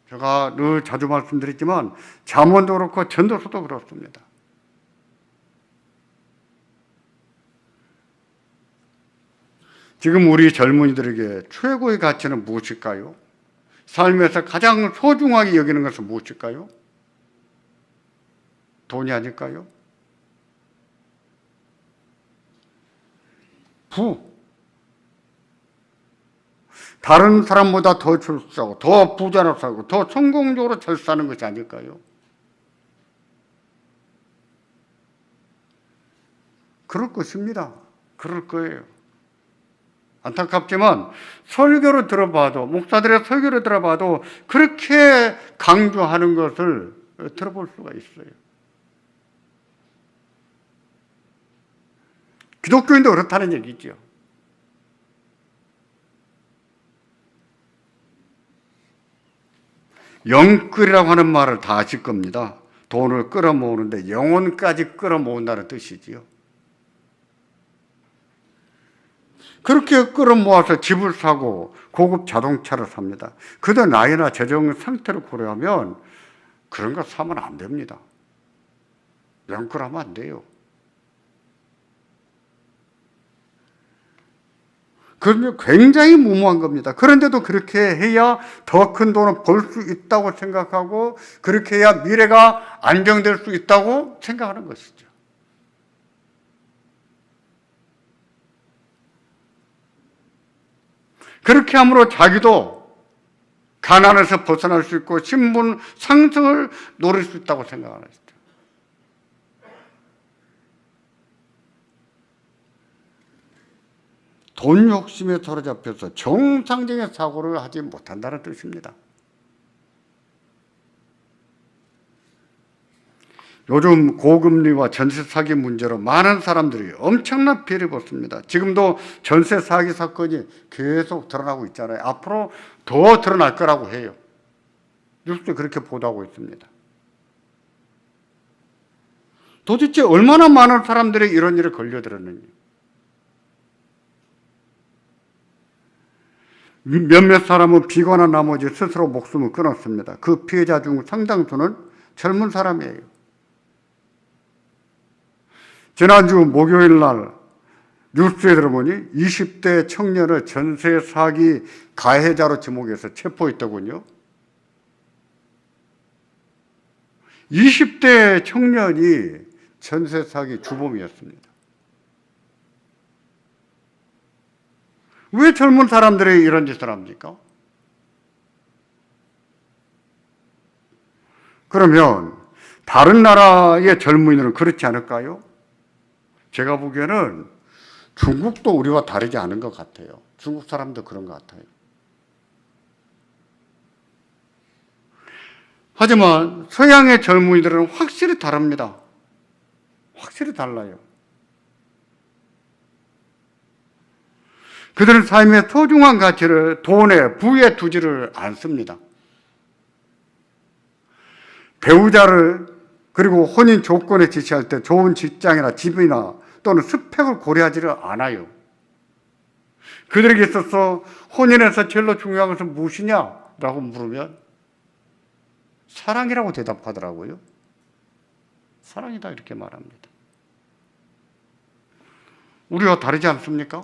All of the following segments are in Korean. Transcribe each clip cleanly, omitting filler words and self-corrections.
제가 늘 자주 말씀드렸지만 잠언도 그렇고 전도서도 그렇습니다. 지금 우리 젊은이들에게 최고의 가치는 무엇일까요? 삶에서 가장 소중하게 여기는 것은 무엇일까요? 돈이 아닐까요? 다른 사람보다 더 출세하고 더 부자로 살고 더 성공적으로 잘 사는 것이 아닐까요? 그럴 것입니다. 그럴 거예요. 안타깝지만 설교를 들어봐도, 목사들의 설교를 들어봐도 그렇게 강조하는 것을 들어볼 수가 있어요. 기독교인도 그렇다는 얘기죠. 영끌이라고 하는 말을 다 아실 겁니다. 돈을 끌어모으는데 영혼까지 끌어모은다는 뜻이지요. 그렇게 끌어모아서 집을 사고 고급 자동차를 삽니다. 그들 나이나 재정 상태를 고려하면 그런 거 사면 안 됩니다. 영끌하면 안 돼요. 그러면 굉장히 무모한 겁니다. 그런데도 그렇게 해야 더 큰 돈을 벌 수 있다고 생각하고 그렇게 해야 미래가 안정될 수 있다고 생각하는 것이죠. 그렇게 함으로 자기도 가난에서 벗어날 수 있고 신분 상승을 노릴 수 있다고 생각하는 것이죠. 돈 욕심에 사로잡혀서 정상적인 사고를 하지 못한다는 뜻입니다. 요즘 고금리와 전세 사기 문제로 많은 사람들이 엄청난 피해를 입었습니다. 지금도 전세 사기 사건이 계속 드러나고 있잖아요. 앞으로 더 드러날 거라고 해요. 뉴스에 그렇게 보도하고 있습니다. 도대체 얼마나 많은 사람들이 이런 일에 걸려들었는지. 몇몇 사람은 비관한 나머지 스스로 목숨을 끊었습니다. 그 피해자 중 상당수는 젊은 사람이에요. 지난주 목요일 날 뉴스에 들어보니 20대 청년을 전세 사기 가해자로 지목해서 체포했더군요. 20대 청년이 전세 사기 주범이었습니다. 왜 젊은 사람들이 이런 짓을 합니까? 그러면 다른 나라의 젊은이들은 그렇지 않을까요? 제가 보기에는 중국도 우리와 다르지 않은 것 같아요. 중국 사람도 그런 것 같아요. 하지만 서양의 젊은이들은 확실히 다릅니다. 확실히 달라요. 그들은 삶의 소중한 가치를 돈에, 부에 두지를 않습니다. 배우자를 그리고 혼인 조건에 지시할 때 좋은 직장이나 집이나 또는 스펙을 고려하지를 않아요. 그들에게 있어서 혼인에서 제일 중요한 것은 무엇이냐라고 물으면 사랑이라고 대답하더라고요. 사랑이다 이렇게 말합니다. 우리와 다르지 않습니까?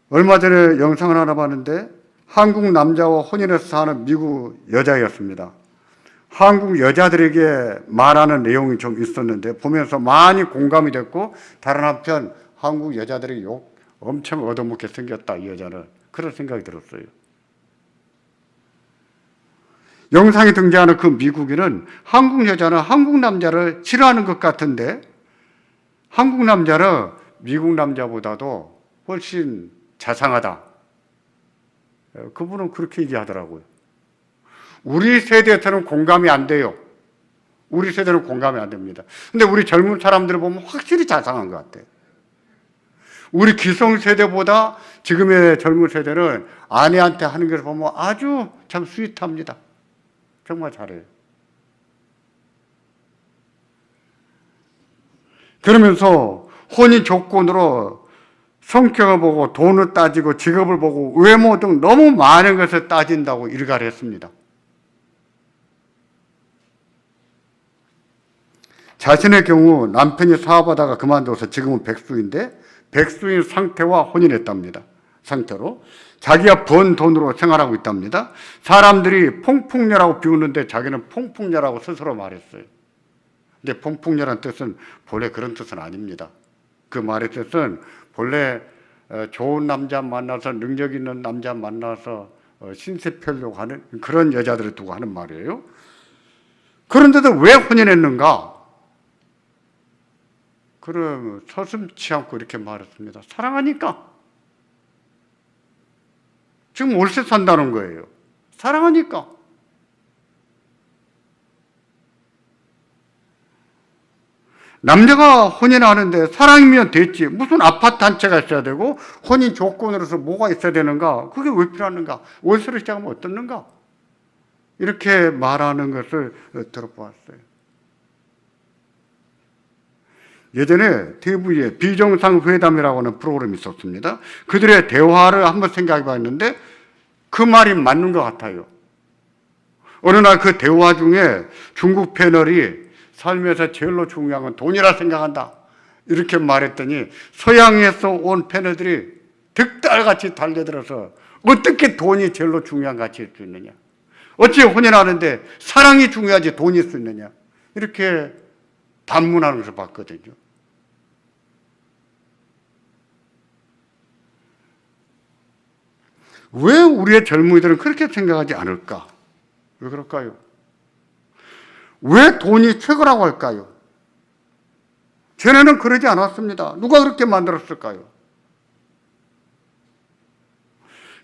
얼마 전에 영상을 하나 봤는데 한국 남자와 혼인해서 사는 미국 여자였습니다. 한국 여자들에게 말하는 내용이 좀 있었는데 보면서 많이 공감이 됐고 다른 한편 한국 여자들이 엄청 얻어먹게 생겼다 이 여자는 그런 생각이 들었어요. 영상에 등장하는 그 미국인은 한국 여자는 한국 남자를 싫어하는 것 같은데 한국 남자는 미국 남자보다도 훨씬 자상하다. 그분은 그렇게 얘기하더라고요. 우리 세대에서는 공감이 안 돼요. 우리 세대는 공감이 안 됩니다. 근데 우리 젊은 사람들을 보면 확실히 자상한 것 같아요. 우리 기성세대보다 지금의 젊은 세대는 아내한테 하는 것을 보면 아주 참 스윗합니다. 정말 잘해요. 그러면서 혼인 조건으로 성격을 보고 돈을 따지고 직업을 보고 외모 등 너무 많은 것을 따진다고 일갈을 했습니다. 자신의 경우 남편이 사업하다가 그만둬서 지금은 백수인데 백수인 상태와 혼인했답니다. 상태로 자기가 번 돈으로 생활하고 있답니다. 사람들이 풍풍녀라고 비우는데 자기는 풍풍녀라고 스스로 말했어요. 근데 풍풍녀라는 뜻은 본래 그런 뜻은 아닙니다. 그 말의 뜻은 본래 좋은 남자 만나서 능력 있는 남자 만나서 신세 펴려고 하는 그런 여자들을 두고 하는 말이에요. 그런데도 왜 혼인했는가? 그럼 서슴지 않고 이렇게 말했습니다. 사랑하니까. 지금 월세 산다는 거예요. 사랑하니까. 남자가 혼인하는데 사랑이면 됐지. 무슨 아파트 한 채가 있어야 되고 혼인 조건으로서 뭐가 있어야 되는가? 그게 왜 필요한가? 월세를 시작하면 어떻는가? 이렇게 말하는 것을 들어보았어요. 예전에 TV에 비정상회담이라고 하는 프로그램이 있었습니다. 그들의 대화를 한번 생각해 봤는데 그 말이 맞는 것 같아요. 어느 날 그 대화 중에 중국 패널이 삶에서 제일로 중요한 건 돈이라 생각한다. 이렇게 말했더니 서양에서 온 패널들이 득달같이 달려들어서 어떻게 돈이 제일로 중요한 가치일 수 있느냐. 어찌 혼인하는데 사랑이 중요하지 돈이 있을 수 있느냐. 이렇게 반문하는 것을 봤거든요. 왜 우리의 젊은이들은 그렇게 생각하지 않을까? 왜 그럴까요? 왜 돈이 최고라고 할까요? 전에는 그러지 않았습니다. 누가 그렇게 만들었을까요?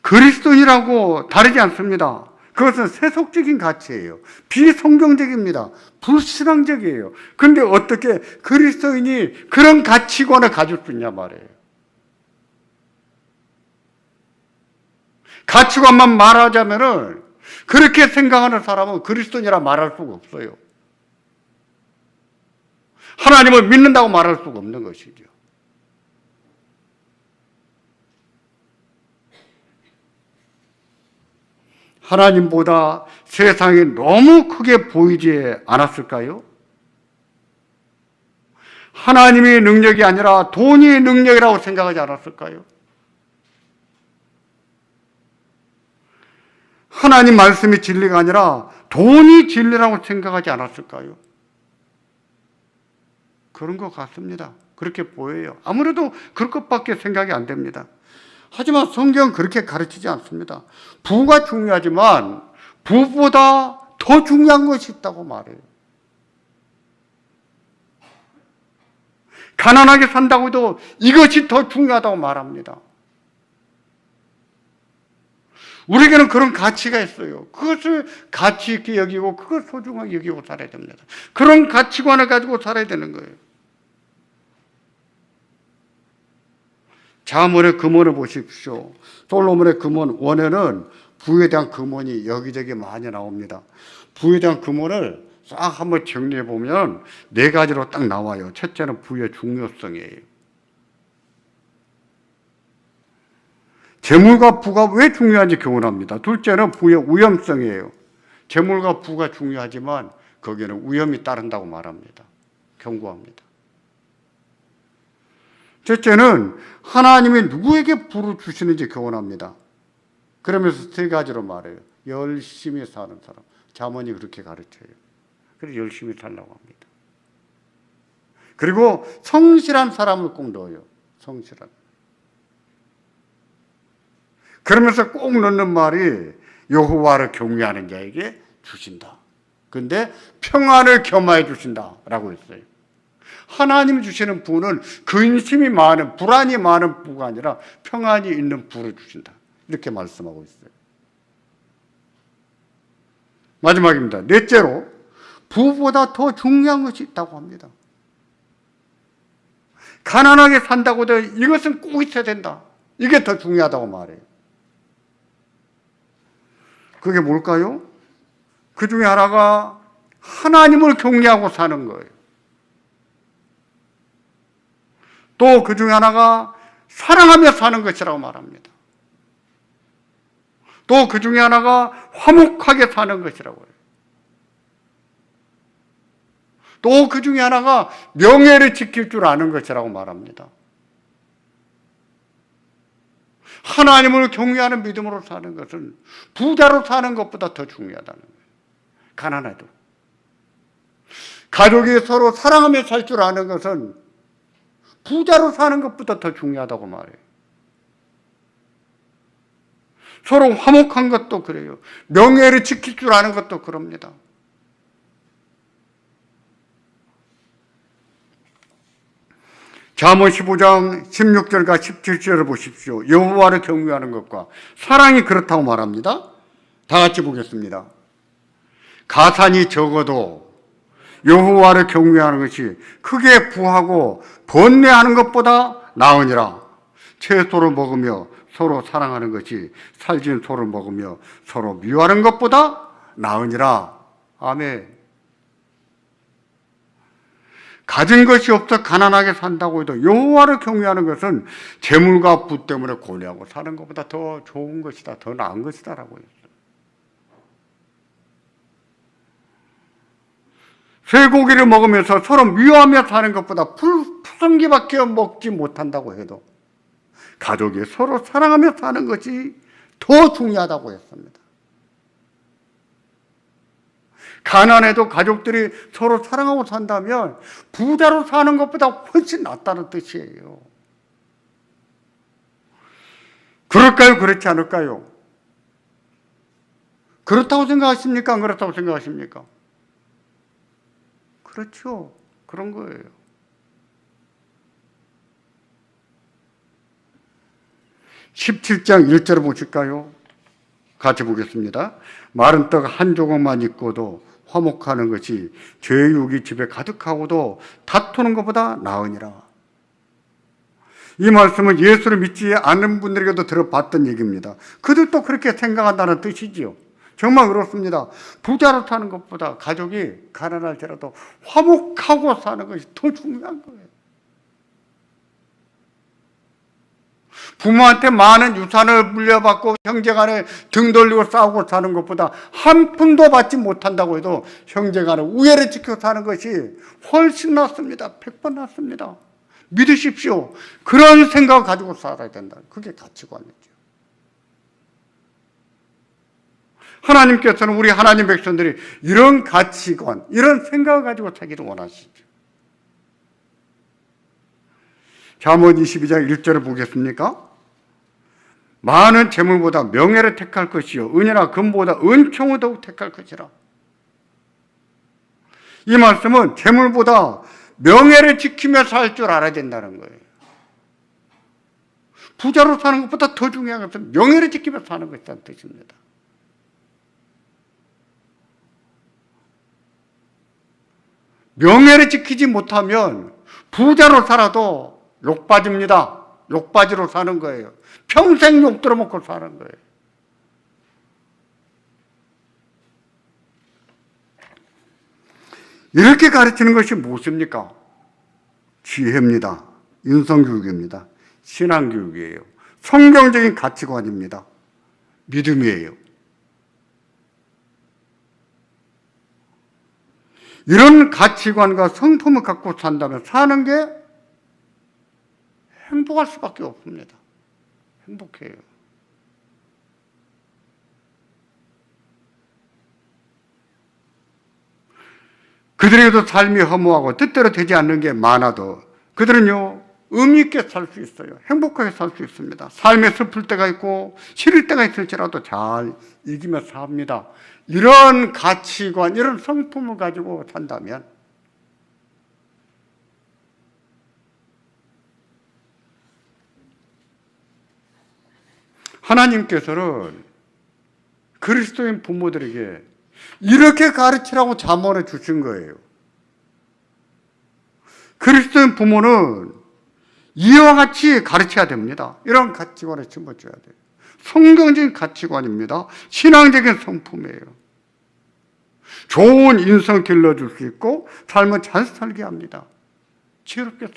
그리스도인이라고 다르지 않습니다. 그것은 세속적인 가치예요. 비성경적입니다. 불신앙적이에요. 그런데 어떻게 그리스도인이 그런 가치관을 가질 수 있냐 말이에요. 가치관만 말하자면은 그렇게 생각하는 사람은 그리스도인이라 말할 수가 없어요. 하나님을 믿는다고 말할 수가 없는 것이죠. 하나님보다 세상이 너무 크게 보이지 않았을까요? 하나님이 능력이 아니라 돈이 능력이라고 생각하지 않았을까요? 하나님 말씀이 진리가 아니라 돈이 진리라고 생각하지 않았을까요? 그런 것 같습니다. 그렇게 보여요. 아무래도 그럴 것밖에 생각이 안 됩니다. 하지만 성경은 그렇게 가르치지 않습니다. 부가 중요하지만 부보다 더 중요한 것이 있다고 말해요. 가난하게 산다고 해도 이것이 더 중요하다고 말합니다. 우리에게는 그런 가치가 있어요. 그것을 가치 있게 여기고 그걸 소중하게 여기고 살아야 됩니다. 그런 가치관을 가지고 살아야 되는 거예요. 잠언의 금원을 보십시오. 솔로몬의 금원 원에는 부에 대한 금원이 여기저기 많이 나옵니다. 부에 대한 금원을 싹 한번 정리해 보면 네 가지로 딱 나와요. 첫째는 부의 중요성이에요. 재물과 부가 왜 중요한지 교훈합니다. 둘째는 부의 위험성이에요. 재물과 부가 중요하지만 거기에는 위험이 따른다고 말합니다. 경고합니다. 셋째는 하나님이 누구에게 부를 주시는지 교훈합니다. 그러면서 세 가지로 말해요. 열심히 사는 사람. 잠언이 그렇게 가르쳐요. 그래서 열심히 살라고 합니다. 그리고 성실한 사람을 꼭 넣어요. 성실한. 그러면서 꼭 넣는 말이 여호와를 경외하는 자에게 주신다. 그런데 평안을 겸하여 주신다라고 했어요. 하나님이 주시는 부는 근심이 많은, 불안이 많은 부가 아니라 평안이 있는 부를 주신다. 이렇게 말씀하고 있어요. 마지막입니다. 넷째로 부보다 더 중요한 것이 있다고 합니다. 가난하게 산다고 해도 이것은 꼭 있어야 된다. 이게 더 중요하다고 말해요. 그게 뭘까요? 그 중에 하나가 하나님을 경외하고 사는 거예요. 또 그 중에 하나가 사랑하며 사는 것이라고 말합니다. 또 그 중에 하나가 화목하게 사는 것이라고 해요. 또 그 중에 하나가 명예를 지킬 줄 아는 것이라고 말합니다. 하나님을 경외하는 믿음으로 사는 것은 부자로 사는 것보다 더 중요하다는 거예요. 가난해도. 가족이 서로 사랑하며 살 줄 아는 것은 부자로 사는 것보다 더 중요하다고 말해요. 서로 화목한 것도 그래요. 명예를 지킬 줄 아는 것도 그럽니다. 잠언 15장 16절과 17절을 보십시오. 여호와를 경외하는 것과 사랑이 그렇다고 말합니다. 다 같이 보겠습니다. 가산이 적어도 여호와를 경외하는 것이 크게 부하고 번뇌하는 것보다 나으니라. 채소를 먹으며 서로 사랑하는 것이 살진 소를 먹으며 서로 미워하는 것보다 나으니라. 아멘. 가진 것이 없어 가난하게 산다고 해도 여호와를 경외하는 것은 재물과 부 때문에 고뇌하고 사는 것보다 더 좋은 것이다, 더 나은 것이다라고 했어요. 쇠고기를 먹으면서 서로 미워하며 사는 것보다 푸성기밖에 먹지 못한다고 해도 가족이 서로 사랑하며 사는 것이 더 중요하다고 했습니다. 가난해도 가족들이 서로 사랑하고 산다면 부자로 사는 것보다 훨씬 낫다는 뜻이에요. 그럴까요? 그렇지 않을까요? 그렇다고 생각하십니까? 안 그렇다고 생각하십니까? 그렇죠. 그런 거예요. (17장 1절을) 보실까요? 같이 보겠습니다. 마른 떡 한 조각만 있고도 화목하는 것이 죄의 육이 집에 가득하고도 다투는 것보다 나으니라. 이 말씀은 예수를 믿지 않는 분들에게도 들어봤던 얘기입니다. 그들도 그렇게 생각한다는 뜻이지요. 정말 그렇습니다. 부자로 사는 것보다 가족이 가난할지라도 화목하고 사는 것이 더 중요한 거예요. 부모한테 많은 유산을 물려받고 형제간에 등 돌리고 싸우고 사는 것보다 한 푼도 받지 못한다고 해도 형제간에 우애를 지켜 사는 것이 훨씬 낫습니다. 100번 낫습니다. 믿으십시오. 그런 생각을 가지고 살아야 된다. 그게 가치관이죠. 하나님께서는 우리 하나님 백성들이 이런 가치관, 이런 생각을 가지고 살기를 원하시죠. 잠언 22장 1절을 보겠습니까? 많은 재물보다 명예를 택할 것이요 은이나 금보다 은총을 더욱 택할 것이라. 이 말씀은 재물보다 명예를 지키며 살 줄 알아야 된다는 거예요. 부자로 사는 것보다 더 중요한 것은 명예를 지키며 사는 것이라는 뜻입니다. 명예를 지키지 못하면 부자로 살아도 욕 빠집니다. 욕바지로 사는 거예요. 평생 욕 들어먹고 사는 거예요. 이렇게 가르치는 것이 무엇입니까? 지혜입니다. 인성교육입니다. 신앙교육이에요. 성경적인 가치관입니다. 믿음이에요. 이런 가치관과 성품을 갖고 산다면 사는 게 행복할 수밖에 없습니다. 행복해요. 그들에게도 삶이 허무하고 뜻대로 되지 않는 게 많아도 그들은요 의미 있게 살 수 있어요. 행복하게 살 수 있습니다. 삶에 슬플 때가 있고 싫을 때가 있을지라도 잘 이기며 삽니다. 이런 가치관, 이런 성품을 가지고 산다면 하나님께서는 그리스도인 부모들에게 이렇게 가르치라고 잠언을 주신 거예요. 그리스도인 부모는 이와 같이 가르쳐야 됩니다. 이런 가치관을 심어줘야 돼요. 성경적인 가치관입니다. 신앙적인 성품이에요. 좋은 인성 길러줄 수 있고 삶을 잘 살게 합니다. 지혜롭게